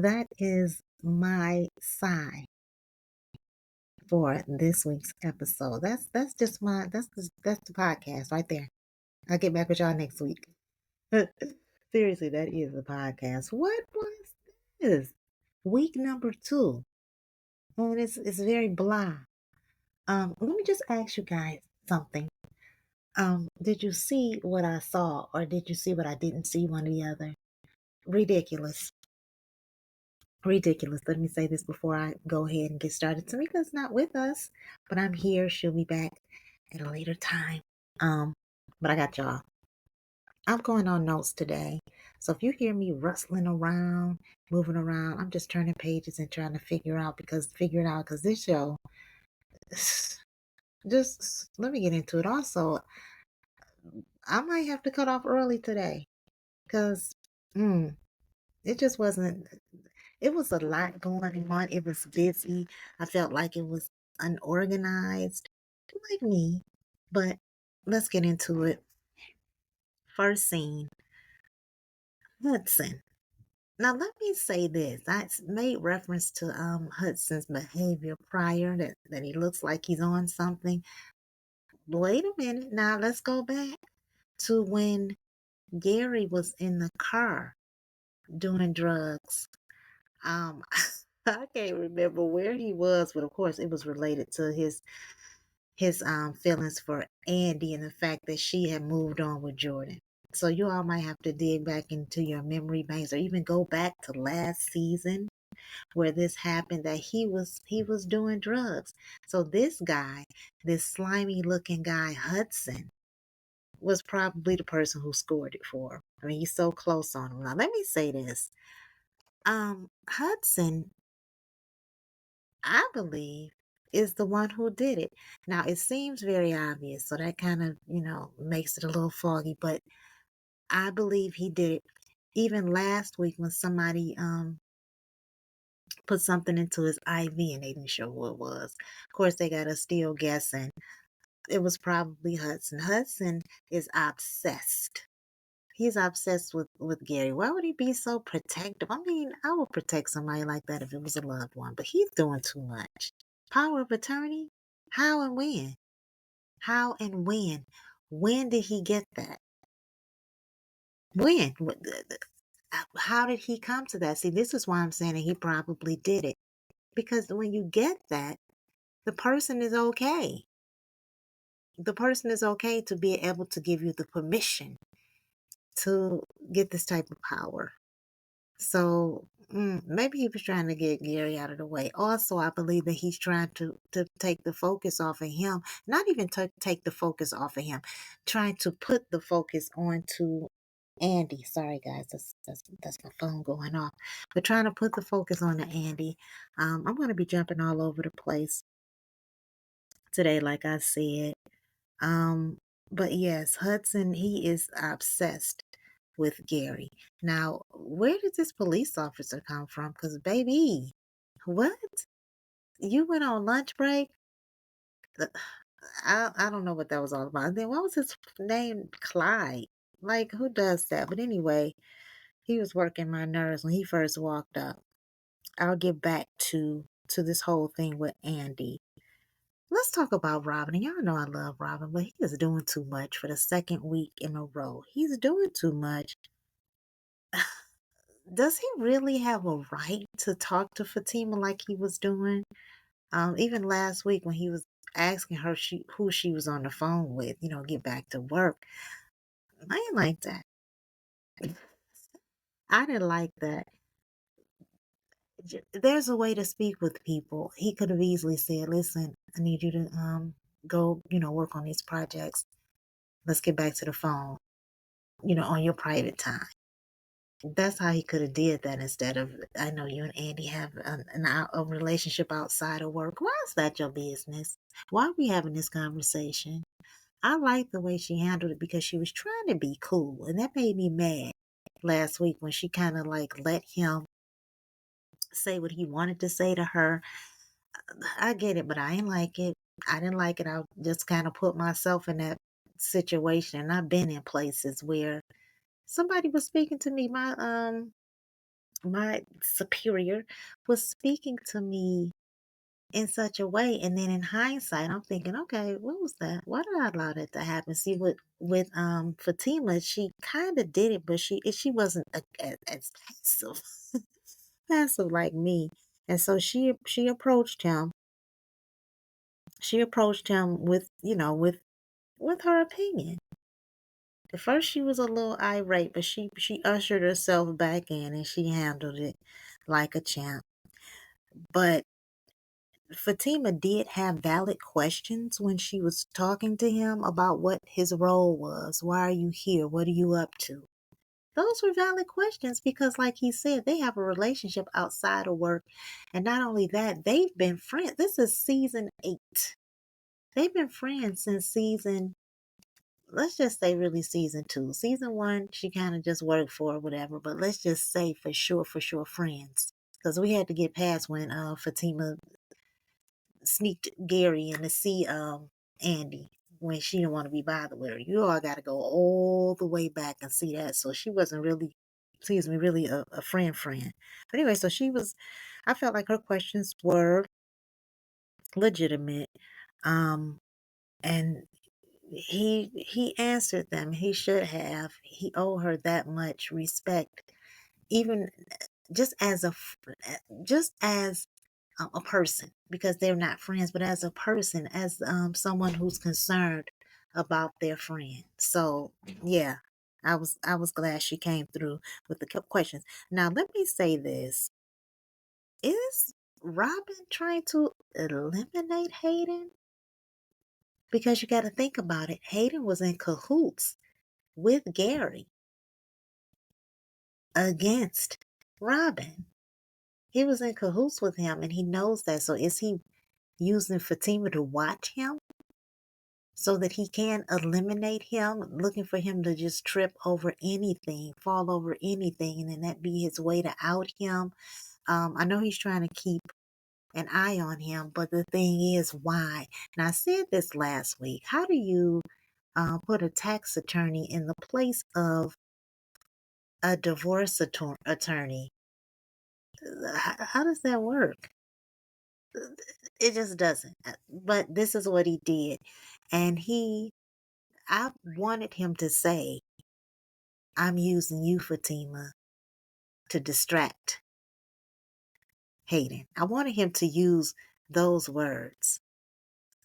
That is my sigh for this week's episode. That's just my that's the podcast right there. I'll get back with y'all next week. Seriously, that is the podcast. What was this? Week number 2. And it's very blah. Let me just ask you guys something. Did you see what I saw or did you see what I didn't see, one or the other? Ridiculous. Ridiculous. Let me say this before I go ahead and get started. Tamika's not with us, but I'm here. She'll be back at a later time. But I got y'all. I'm going on notes today. So if you hear me rustling around, moving around, I'm just turning pages and trying to figure it out because this show just let me get into it. Also, I might have to cut off early today because it just wasn't. It was a lot going on. It was busy. I felt like it was unorganized, like me. But let's get into it. First scene, Hudson. Now let me say this. I made reference to Hudson's behavior prior that he looks like he's on something. Wait a minute. Now let's go back to when Gary was in the car doing drugs. Um I can't remember where he was, but of course it was related to his feelings for Andi and the fact that she had moved on with Jordan. So you all might have to dig back into your memory banks or even go back to last season where this happened, that he was doing drugs. So this guy, this slimy looking guy, Hudson, was probably the person who scored it for him. I mean, he's so close on him. Now let me say this. Hudson, I believe, is the one who did it. Now it seems very obvious, so that kind of, makes it a little foggy, but I believe he did it. Even last week when somebody put something into his IV and they didn't show who it was. Of course, they got us still guessing. It was probably Hudson. Hudson is obsessed. He's obsessed with Gary. Why would he be so protective? I mean, I would protect somebody like that if it was a loved one, but he's doing too much. Power of attorney? How and when? How and when? When did he get that? When? How did he come to that? See, this is why I'm saying that he probably did it. Because when you get that, the person is okay. The person is okay to be able to give you the permission to get this type of power. So maybe he was trying to get Gary out of the way. Also, I believe that he's trying to take the focus off of him. Not even to take the focus off of him, trying to put the focus onto Andi. Sorry, guys, that's my phone going off. But trying to put the focus on the Andi. I'm going to be jumping all over the place today, like I said. But yes, Hudson, he is obsessed with Gary. Now, where did this police officer come from? Because, baby, what? You went on lunch break? Uh, I don't know what that was all about. And then what was his name? Clyde. Like, who does that? But anyway, he was working my nerves when he first walked up. I'll get back to this whole thing with Andi. Let's talk about Robyn. And y'all know I love Robyn, but he is doing too much for the second week in a row. He's doing too much. Does he really have a right to talk to Fatima like he was doing? Even last week when he was asking her who she was on the phone with, get back to work. I didn't like that. I didn't like that. There's a way to speak with people. He could have easily said, "Listen, I need you to go, work on these projects. Let's get back to the phone, on your private time." That's how he could have did that instead of, "I know you and Andi have a relationship outside of work. Why is that your business? Why are we having this conversation?" I like the way she handled it because she was trying to be cool, and that made me mad last week when she kind of like let him say what he wanted to say to her. I get it, but I didn't like it. I didn't like it. I just kind of put myself in that situation. I've been in places where somebody was speaking to me. My my superior was speaking to me in such a way, and then in hindsight, I'm thinking, "Okay, what was that? Why did I allow that to happen?" See, with Fatima, she kinda did it, but she wasn't as passive passive like me, and so she approached him. She approached him with, with her opinion. At first, she was a little irate, but she ushered herself back in, and she handled it like a champ. But Fatima did have valid questions when she was talking to him about what his role was. Why are you here? What are you up to? Those were valid questions because, like he said, they have a relationship outside of work. And not only that, they've been friends. This is season 8. They've been friends since let's just say really season 2. Season 1, she kind of just worked for or whatever, but let's just say for sure friends. Because we had to get past when Fatima sneaked Gary in to see Andi when she didn't want to be bothered with her. You all got to go all the way back and see that. So she wasn't really, excuse me, really a friend. But anyway, so I felt like her questions were legitimate. Um, and he answered them. He should have. He owed her that much respect, even just as just as a person, because they're not friends, but as a person, as someone who's concerned about their friend. So yeah, I was glad she came through with the questions. Now let me say this: is Robyn trying to eliminate Hayden? Because you got to think about it. Hayden was in cahoots with Gary against Robyn. He was in cahoots with him, and he knows that. So is he using Fatima to watch him so that he can eliminate him, looking for him to just trip over anything, fall over anything, and then that be his way to out him? I know he's trying to keep an eye on him, but the thing is, why? And I said this last week. How do you put a tax attorney in the place of a divorce attorney? How does that work? It just doesn't. But this is what he did. And I wanted him to say, I'm using you, Fatima, to distract Hayden. I wanted him to use those words.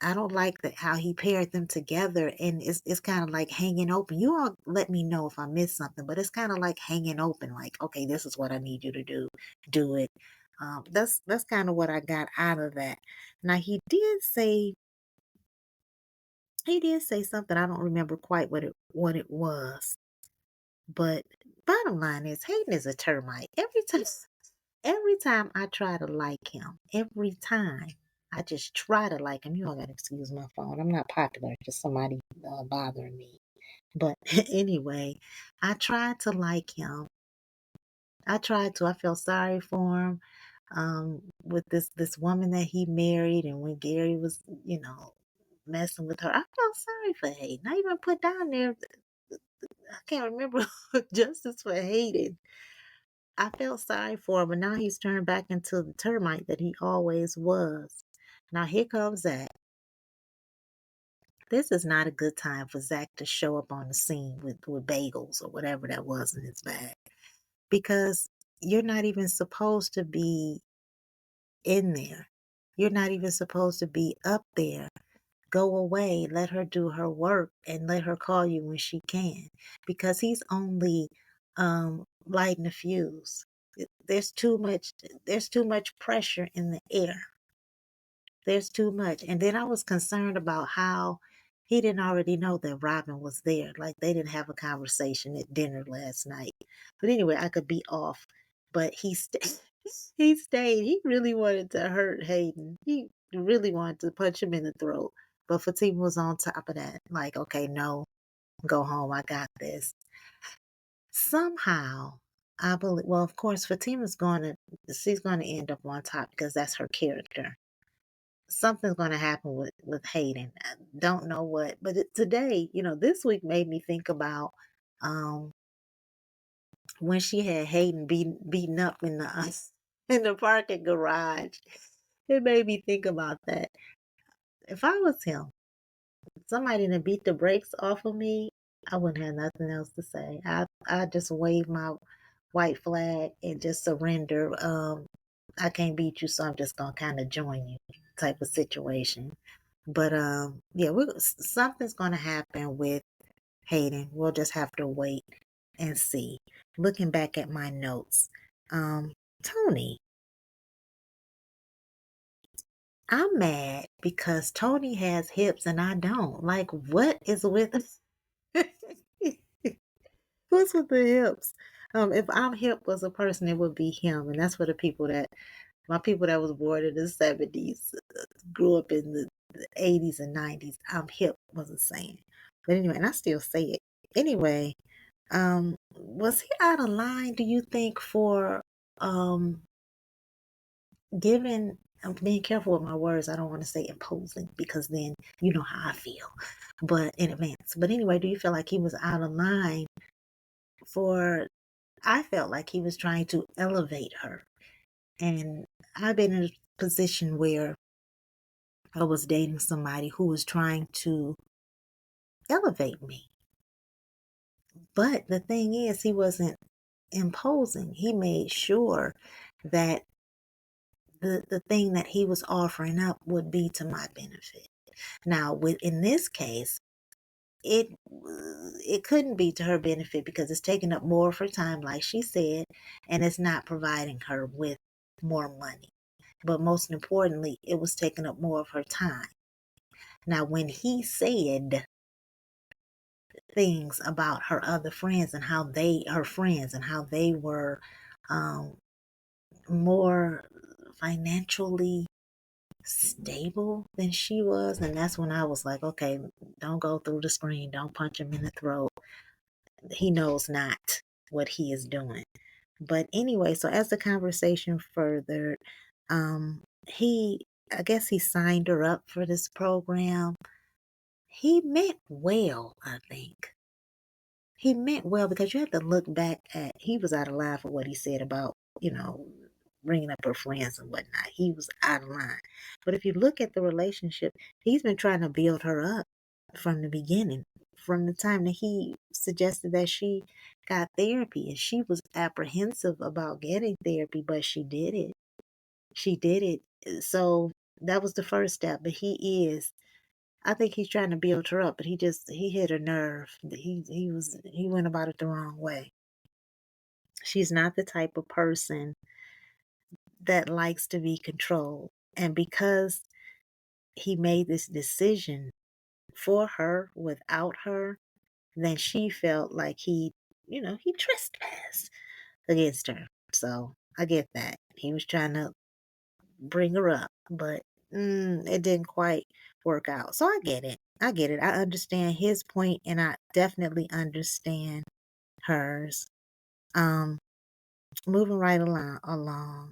I don't like how he paired them together, and it's kind of like hanging open. You all let me know if I missed something, but it's kind of like hanging open. Like, okay, this is what I need you to do. Do it. That's kind of what I got out of that. Now he did say something. I don't remember quite what it was, but bottom line is Hayden is a termite. Every time I try to like him, every time I just try to like him. You all gotta excuse my phone. I'm not popular, just somebody bothering me. But anyway, I tried to like him. I tried to. I felt sorry for him. With this woman that he married, and when Gary was, messing with her, I felt sorry for Hayden. I even put down there, I can't remember, justice for Hayden. I felt sorry for him, but now he's turned back into the termite that he always was. Now here comes Zach. This is not a good time for Zach to show up on the scene with bagels or whatever that was in his bag. Because you're not even supposed to be in there. You're not even supposed to be up there. Go away, let her do her work, and let her call you when she can. Because he's only lighting the fuse. There's too much pressure in the air. There's too much. And then I was concerned about how he didn't already know that Robyn was there. Like they didn't have a conversation at dinner last night. But anyway, I could be off. But he stayed. He stayed. He really wanted to hurt Hayden. He really wanted to punch him in the throat. But Fatima was on top of that. Like, okay, no, go home. I got this. Somehow, I believe. Well, of course, she's going to end up on top because that's her character. Something's going to happen with Hayden. I don't know what, but today, this week made me think about um, when she had Hayden beaten up in the in the parking garage. It made me think about that. If I was him, somebody to beat the brakes off of me, I wouldn't have nothing else to say. I just wave my white flag and just surrender. I can't beat you, so I'm just gonna kind of join you, type of situation. But yeah, something's gonna happen with Hayden. We'll just have to wait and see. Looking back at my notes, Tony, I'm mad because Tony has hips and I don't. Like, what is with what's with the hips? If I'm hip as a person, it would be him, and that's for the people that my people that was born in the 70s, grew up in the 80s and 90s. I'm hip wasn't saying, but anyway, and I still say it anyway. Was he out of line? Do you think for um giving? I'm being careful with my words. I don't want to say imposing because then you know how I feel, but in advance. But anyway, do you feel like he was out of line for? I felt like he was trying to elevate her. And I've been in a position where I was dating somebody who was trying to elevate me. But the thing is, he wasn't imposing. He made sure that the thing that he was offering up would be to my benefit. Now, in this case, it couldn't be to her benefit because it's taking up more of her time, like she said, and it's not providing her with more money. But most importantly, it was taking up more of her time. Now, when he said things about her other friends and her friends and how they were um, more financially stable than she was, and that's when I was like, okay, don't go through the screen, don't punch him in the throat. He knows not what he is doing. But anyway, so as the conversation furthered, I guess he signed her up for this program. He meant well, I think. He meant well because you have to look back at, he was out of line for what he said about, bringing up her friends and whatnot. He was out of line. But if you look at the relationship, he's been trying to build her up from the beginning, from the time that he suggested that she got therapy. And she was apprehensive about getting therapy, but she did it. She did it. So that was the first step. But I think he's trying to build her up, but he hit a nerve. He went about it the wrong way. She's not the type of person that likes to be controlled. And because he made this decision for her without her, then she felt like he trespassed against her. So I get that. He was trying to bring her up, but it didn't quite work out. So I get it. I get it. I understand his point, and I definitely understand hers. Um, moving right along.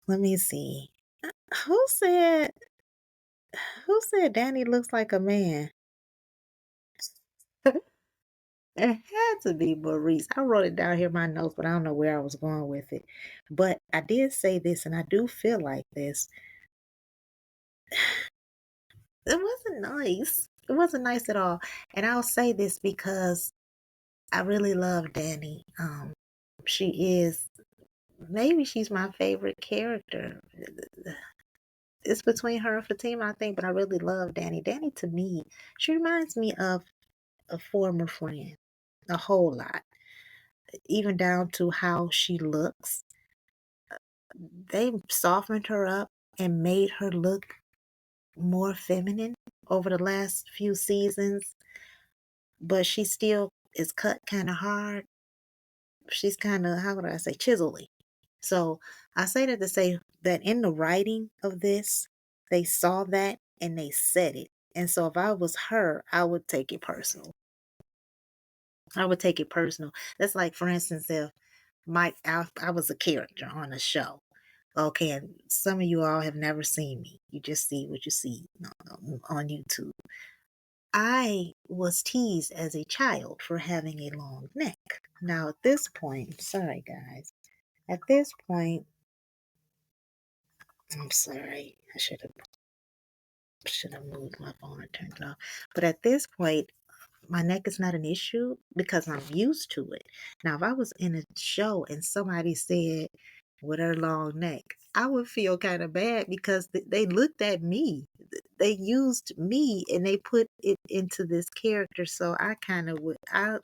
Let me see. Who said who said Danny looks like a man? It had to be Maurice. I wrote it down here in my notes, but I don't know where I was going with it. But I did say this, and I do feel like this. It wasn't nice. It wasn't nice at all. And I'll say this because I really love Danni. She is maybe she's my favorite character. It's between her and Fatima, I think, but I really love Danni. Danni to me, she reminds me of a former friend a whole lot, even down to how she looks. They softened her up and made her look more feminine over the last few seasons, but she still is cut kind of hard. She's kind of, how would I say, chiselly. So I say that to say that in the writing of this, they saw that and they said it. And so if I was her, I would take it personal. I would take it personal. That's like, for instance, if I was a character on a show. Okay, and some of you all have never seen me. You just see what you see on YouTube. I was teased as a child for having a long neck. Now, at this point, sorry guys, at this point, I'm sorry, I should have moved my phone and turned it off. But at this point, my neck is not an issue because I'm used to it. Now, if I was in a show and somebody said with her long neck, I would feel kind of bad because they looked at me. They used me and they put it into this character. So I kind of would, I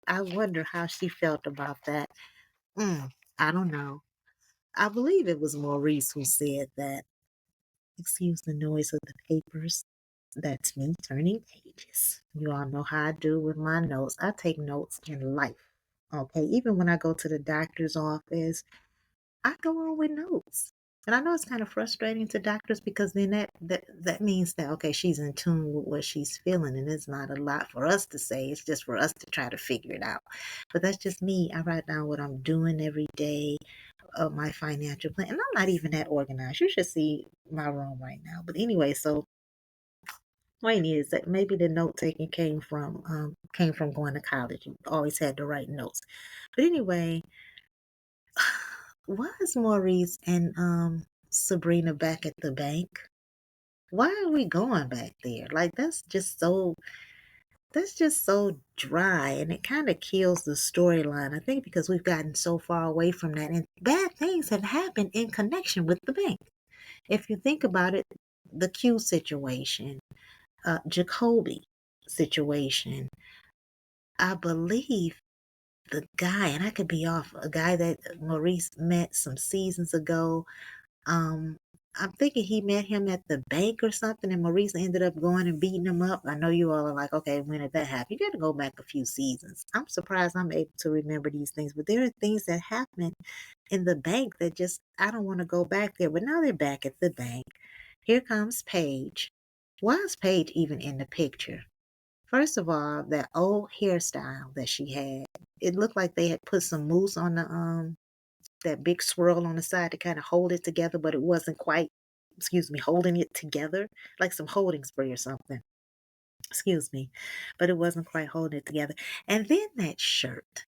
wonder how she felt about that. I don't know. I believe it was Maurice who said that. Excuse the noise of the papers. That's me turning pages. You all know how I do with my notes. I take notes in life. Okay, even when I go to the doctor's office, I go on with notes. And I know it's kind of frustrating to doctors because then that means that okay, she's in tune with what she's feeling, and it's not a lot for us to say. It's just for us to try to figure it out. But that's just me. I write down what I'm doing every day, of my financial plan, and I'm not even that organized. You should see my room right now. But anyway, so point is that maybe the note taking came from going to college. You always had to write notes. But anyway, was Maurice and Sabrina back at the bank? Why are we going back there? Like that's just so dry and it kind of kills the storyline. I think because we've gotten so far away from that and bad things have happened in connection with the bank. If you think about it, the Q situation, Jacoby situation, I believe the guy, and I could be off, a guy that Maurice met some seasons ago. Um, I'm thinking he met him at the bank or something, and Maurice ended up going and beating him up. I know you all are like, okay, when did that happen? You got to go back a few seasons. I'm surprised I'm able to remember these things, but there are things that happen in the bank that just, I don't want to go back there. But now they're back at the bank. Here comes Paige. Why is Paige even in the picture? First of all, that old hairstyle that she had, it looked like they had put some mousse on the that big swirl on the side to kind of hold it together, but it wasn't quite, excuse me, holding it together, like some holding spray or something. Excuse me, but it wasn't quite holding it together. And then that shirt.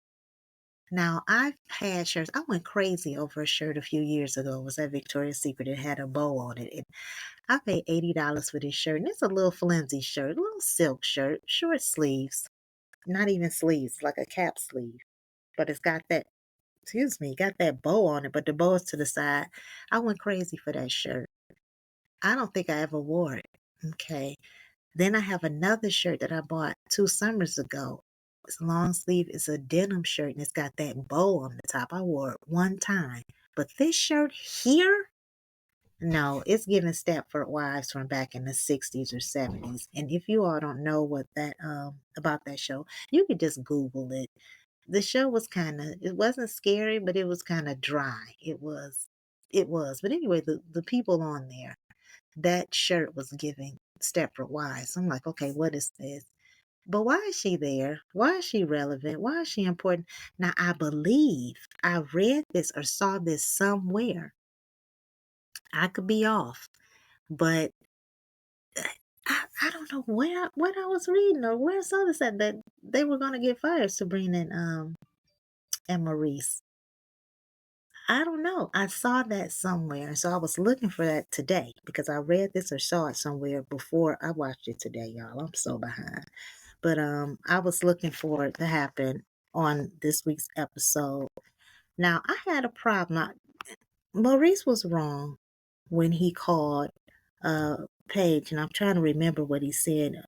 Now, I've had shirts. I went crazy over a shirt a few years ago. It was at Victoria's Secret. It had a bow on it. I paid $80 for this shirt, and it's a little flimsy shirt, a little silk shirt, short sleeves, not even sleeves, like a cap sleeve, but it's got that, excuse me, got that bow on it, but the bow is to the side. I went crazy for that shirt. I don't think I ever wore it. Okay. Then I have another shirt that I bought 2 summers ago. It's long sleeve, it's a denim shirt, and it's got that bow on the top. I wore it one time. But this shirt here, no, it's giving Stepford Wives from back in the 60s or 70s. And if you all don't know what that about that show, you could just Google it. The show was kind of, it wasn't scary, but it was kind of dry. It was. But anyway, the people on there, that shirt was giving Stepford Wives. I'm like, okay, what is this? But why is she there? Why is she relevant? Why is she important? Now, I believe I read this or saw this somewhere. I could be off, but I don't know where what I was reading or where I saw this at that they were gonna get fired, Sabrina and Maurice. I don't know. I saw that somewhere. So I was looking for that today because I read this or saw it somewhere before I watched it today, y'all. I'm so behind. But I was looking for it to happen on this week's episode. Now I had a problem. Maurice was wrong when he called Paige, and I'm trying to remember what he said.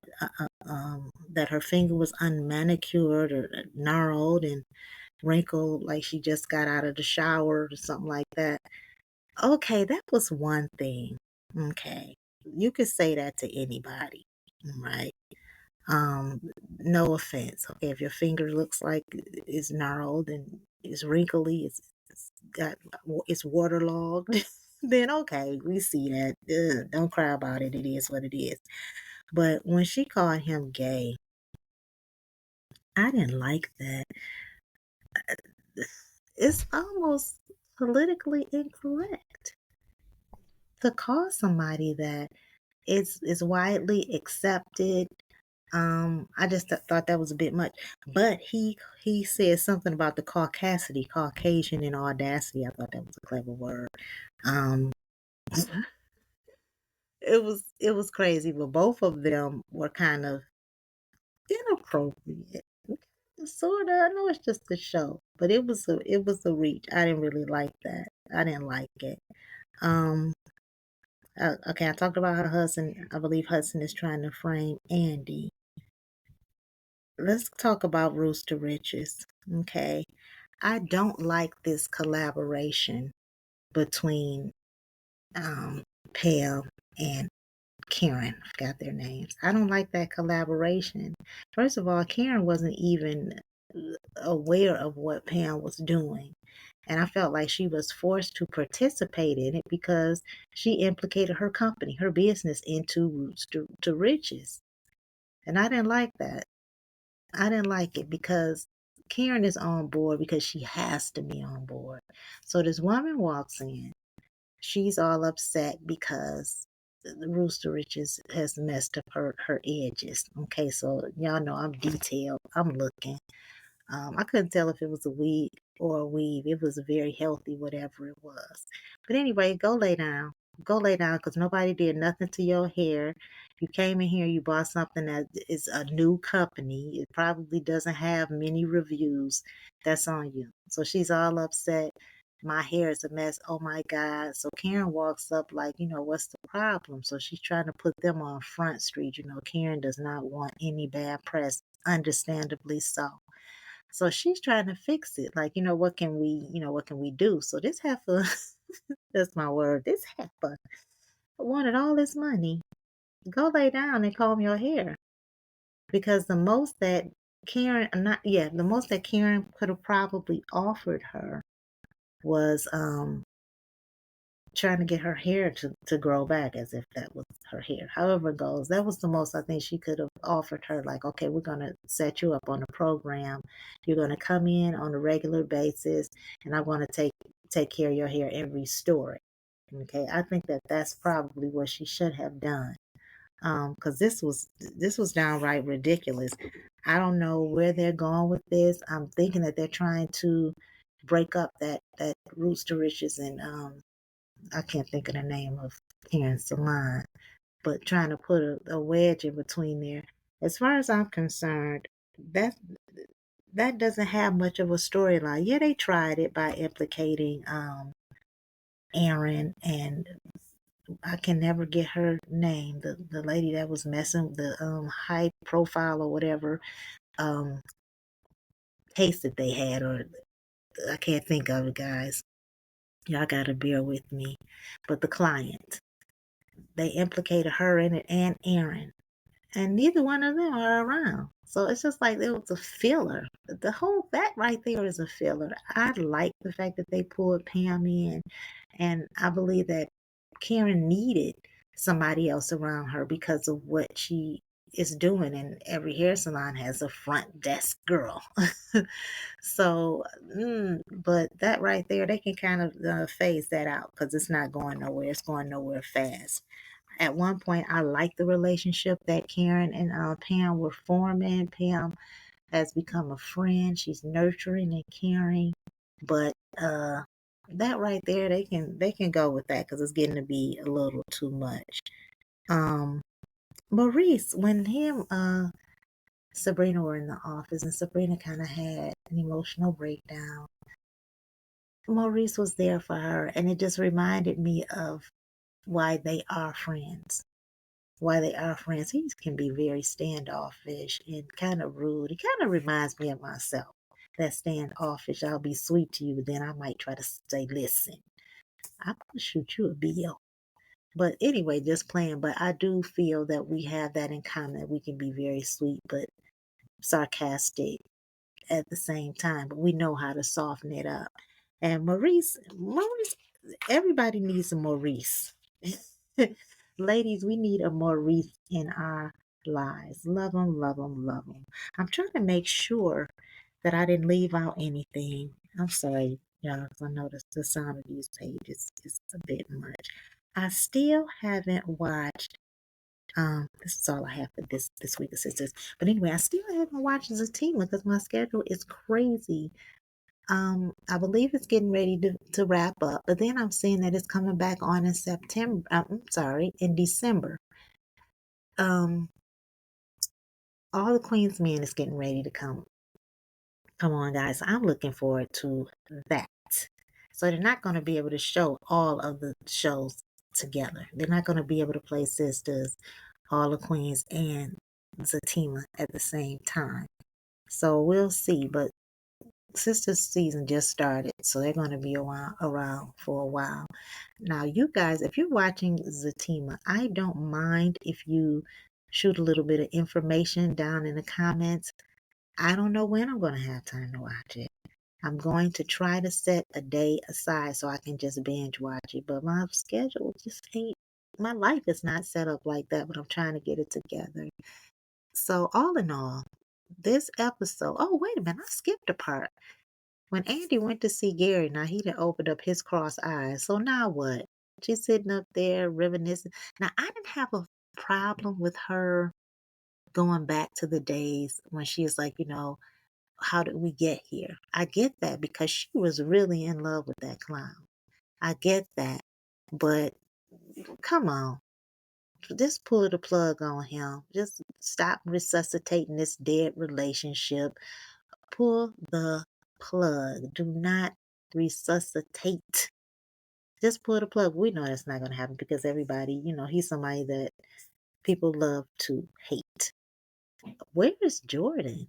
That her finger was unmanicured or gnarled and wrinkled, like she just got out of the shower or something like that. Okay, that was one thing. Okay, you could say that to anybody, right? Um, no offense. Okay, if your finger looks like it's gnarled and it's wrinkly, it's got it's waterlogged, then okay, we see that. Ugh, don't cry about it. It is what it is. But when she called him gay, I didn't like that. It's almost politically incorrect to call somebody that is widely accepted. I just thought that was a bit much. But he said something about the caucasity, Caucasian and audacity. I thought that was a clever word. Um, it was crazy, but both of them were kind of inappropriate. Sort of. I know it's just a show, but it was a reach. I didn't really like that. I didn't like it. Um, okay, I talked about how Hudson. I believe Hudson is trying to frame Andi. Let's talk about Rooster Riches. Okay, I don't like this collaboration between um Pam and Karen. I forgot their names. I don't like that collaboration. First of all, Karen wasn't even aware of what Pam was doing. And I felt like she was forced to participate in it because she implicated her company, her business into roots to riches. And I didn't like that. I didn't like it because Karen is on board because she has to be on board. So this woman walks in. She's all upset because the Rooster Riches has messed up her edges. Okay, so y'all know I'm detailed. I'm looking. I couldn't tell if it was a wig or a weave. It was a very healthy, whatever it was. But anyway, go lay down. Go lay down because nobody did nothing to your hair. You came in here, you bought something that is a new company. It probably doesn't have many reviews. That's on you. So she's all upset. My hair is a mess. Oh my God. So Karen walks up like, what's the problem? So she's trying to put them on Front Street. Karen does not want any bad press, understandably so. So she's trying to fix it. Like, what can we do? So this heifer, that's my word, this heifer wanted all this money. Go lay down and comb your hair. Because the most that Karen could have probably offered her was trying to get her hair to grow back as if that was her hair. However it goes, that was the most I think she could have offered her. Like, okay, we're going to set you up on a program. You're going to come in on a regular basis, and I'm going to take care of your hair and restore it. Okay, I think that's probably what she should have done. Because this was downright ridiculous. I don't know where they're going with this. I'm thinking that they're trying to break up that Rooster Riches and I can't think of the name of Karen's salon, but trying to put a wedge in between there. As far as I'm concerned, that that doesn't have much of a storyline. Yeah, they tried it by implicating Aaron and I can never get her name, the lady that was messing the high profile or whatever um case that they had, or I can't think of it, guys. Y'all gotta bear with me. But the client. They implicated her in it and Aaron, and neither one of them are around. So it's just like it was a filler. That right there is a filler. I like the fact that they pulled Pam in, and I believe that Karen needed somebody else around her because of what she is doing, and every hair salon has a front desk girl. So, but that right there, they can kind of phase that out because it's not going nowhere. It's going nowhere fast. At one point, I liked the relationship that Karen and Pam were forming. Pam has become a friend. She's nurturing and caring, but that right there, they can go with that because it's getting to be a little too much. Um, Maurice, when him Sabrina were in the office and Sabrina kind of had an emotional breakdown, Maurice was there for her, and it just reminded me of why they are friends. Why they are friends. He can be very standoffish and kind of rude. He kind of reminds me of myself. That standoffish. I'll be sweet to you, but then I might try to say, listen, I'm going to shoot you a bill. But anyway, just playing. But I do feel that we have that in common. That we can be very sweet, but sarcastic at the same time. But we know how to soften it up. And Maurice, everybody needs a Maurice. Ladies, we need a Maurice in our lives. Love them, love them, love them. I'm trying to make sure that I didn't leave out anything. I'm sorry, y'all, because I know the sound of these pages is a bit much. I still haven't watched This is all I have for this week of Sisters. But anyway, I still haven't watched Zatima because my schedule is crazy. I believe it's getting ready to wrap up, but then I'm seeing that it's coming back on in September. I'm sorry, in December. Um, all the Queen's Men is getting ready to come. Come on, guys. I'm looking forward to that. So they're not going to be able to show all of the shows together. They're not going to be able to play Sisters, all the Queens, and Zatima at the same time. So we'll see. But Sisters season just started, so they're going to be around for a while. Now, you guys, if you're watching Zatima, I don't mind if you shoot a little bit of information down in the comments. I don't know when I'm going to have time to watch it. I'm going to try to set a day aside so I can just binge watch it, but my schedule just ain't, my life is not set up like that, but I'm trying to get it together. So, all in all, this episode, oh, wait a minute, I skipped a part. When Andi went to see Gary, now he done opened up his cross eyes. So now what? She's sitting up there reminiscing. Now, I didn't have a problem with her going back to the days when she was like, how did we get here? I get that because she was really in love with that clown. I get that. But come on. Just pull the plug on him. Just stop resuscitating this dead relationship. Pull the plug. Do not resuscitate. Just pull the plug. We know that's not going to happen because everybody, he's somebody that people love to hate. Where is Jordan?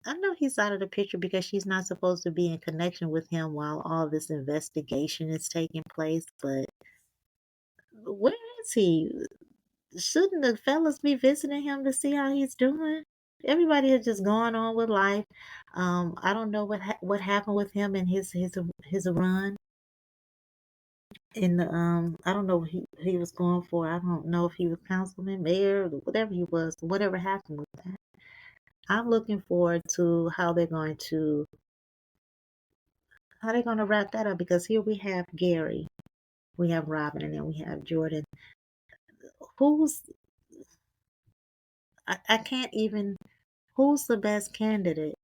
I know he's out of the picture because she's not supposed to be in connection with him while all this investigation is taking place, but where is he? Shouldn't the fellas be visiting him to see how he's doing? Everybody is just going on with life. I don't know what happened with him and his run in the I don't know what he was going for. I don't know if he was councilman, mayor, or whatever he was, whatever happened with that. I'm looking forward to how they're going to wrap that up because here we have Gary, we have Robyn, and then we have Jordan. Who's I can't even who's the best candidate?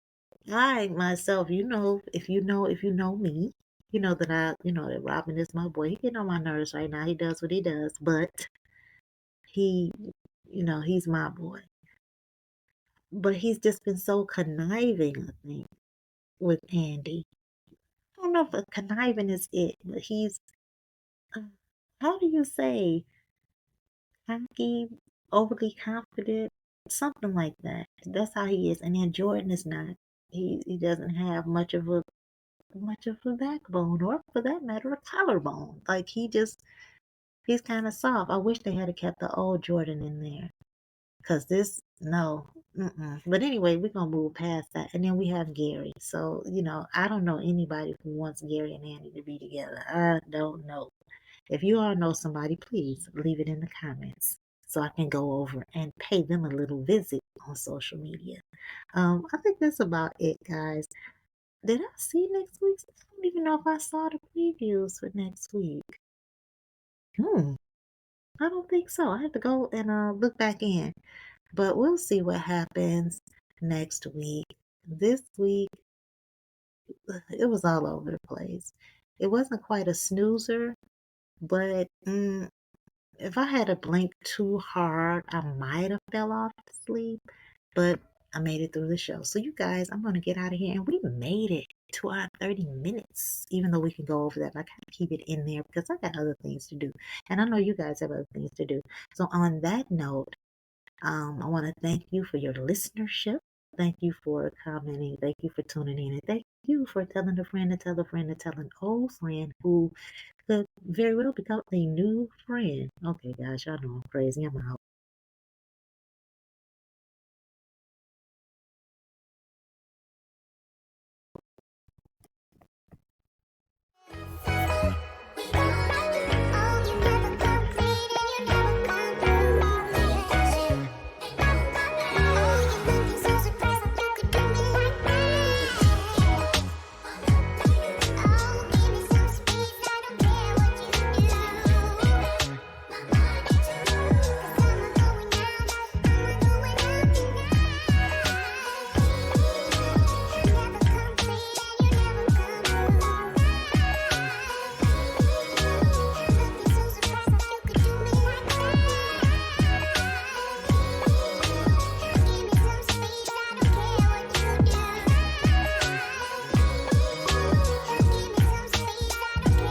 I myself, if you know me, that Robyn is my boy. He getting on my nerves right now. He does what he does, but he, he's my boy. But he's just been so conniving, I think, with Andi. I don't know if conniving is it, but he's, how do you say, cocky, overly confident, something like that. That's how he is. And then Jordan is not. He doesn't have much of a backbone, or for that matter, a collarbone. Like he's kind of soft. I wish they had kept the old Jordan in there, cause this no. But anyway, we're gonna move past that, and then we have Gary. So I don't know anybody who wants Gary and Andi to be together. I don't know. If you all know somebody, please leave it in the comments so I can go over and pay them a little visit on social media. I think that's about it, guys. Did I see next week's? I don't even know if I saw the previews for next week. I don't think so. I have to go and look back in. But we'll see what happens next week. This week, it was all over the place. It wasn't quite a snoozer, but if I had to blink too hard, I might have fell off to sleep, but I made it through the show. So you guys, I'm going to get out of here, and we made it to our 30 minutes, even though we can go over that. But I kind of keep it in there because I got other things to do, and I know you guys have other things to do. So on that note, I want to thank you for your listenership. Thank you for commenting. Thank you for tuning in, and thank you for telling a friend to tell a friend to tell an old friend who could very well become a new friend. Okay, guys, y'all know I'm crazy. I'm out.